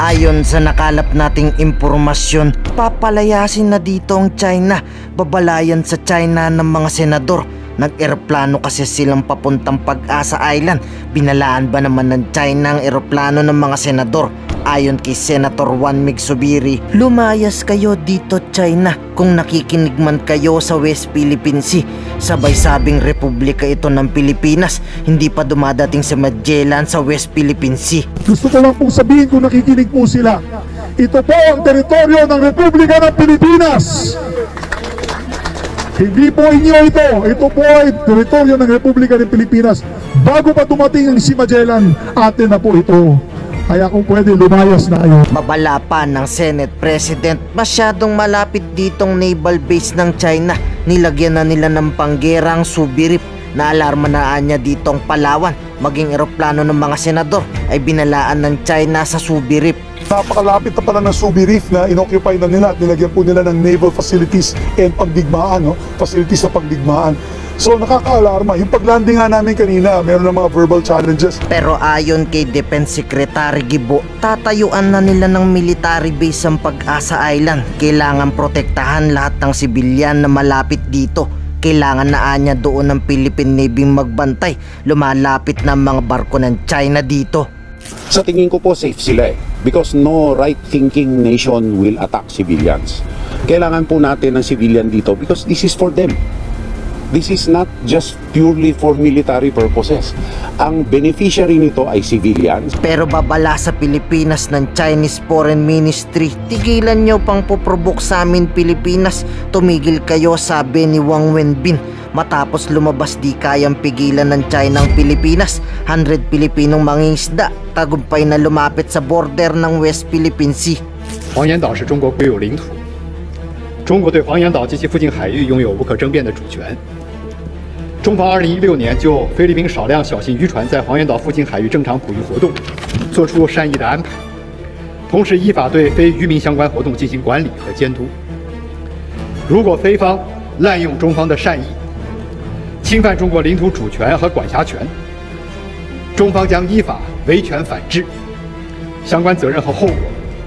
Ayon sa nakalap nating impormasyon, papalayasin na dito ang China. Babalayan sa China ng mga senador. Nag-eroplano kasi silang papuntang Pag-asa Island. Binalaan ba naman ng China ang eroplano ng mga senador? Ayon kay Senator Juan Mig Zubiri, lumayas kayo dito China kung nakikinig man kayo sa West Philippine Sea. Sabay sabing republika ito ng Pilipinas, hindi pa dumadating sa Magellan sa West Philippine Sea. Gusto ko lang pong sabihin kung nakikinig po sila, ito po ang teritoryo ng Republika ng Pilipinas. Hindi po inyo ito po ay teritoryo ng Republika ng Pilipinas. Bago pa dumating ang si Magellan, atin na po ito. Kaya kung pwede, lumayas na kayo. Babala pa ng Senate President, masyadong malapit ditong naval base ng China. Nilagyan na nila ng panggerang Subirip. Naalarma na niya ditong Palawan. Maging eroplano ng mga senador ay binalaan ng China sa Subirip. Napakalapit na pala ng Subi Reef na inoccupy na nila at nilagyan po nila ng naval facilities and pagdigmaan, no? Facilities sa pagdigmaan. So nakaka-alarma. Yung paglanding nga namin kanina, meron ng mga verbal challenges. Pero ayon kay Defense Secretary Gibo, tatayuan na nila ng military base ang Pag-asa Island. Kailangan protektahan lahat ng sibilyan na malapit dito. Kailangan na anya doon ng Philippine Navy magbantay. Lumalapit na mga barko ng China dito. Sa tingin ko po safe sila because no right-thinking nation will attack civilians. Kailangan po natin ng civilian dito because this is for them. This is not just purely for military purposes. Ang beneficiary nito ay civilians. Pero babala sa Pilipinas ng Chinese Foreign Ministry, tigilan nyo pang poprovoke sa amin Pilipinas. Tumigil kayo, sabi ni Wang Wenbin. Matapos lumabas di kayang pigilan ng China ang Pilipinas, 100 Pilipinong mangingisda tagumpay na lumapit sa border ng West Philippine Sea. 黄岩岛是中国国有领土，中国对黄岩岛及其附近海域拥有不可争辩的主权。中方2016年就菲律宾少量小型渔船在黄岩岛附近海域正常捕鱼活动作出善意的安排，同时依法对非渔民相关活动进行管理和监督。如果菲方滥用中方的善意，侵犯中国领土主权和管辖权，中方将依法维权反制，相关责任和后果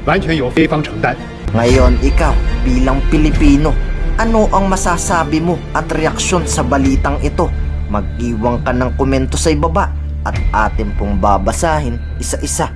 完全由菲方承担。 Ngayon ikaw bilang Pilipino, ano ang masasabi mo at reaksyon sa balitang ito? Mag-iwan ka ng komento sa ibaba at atin pong babasahin isa-isa.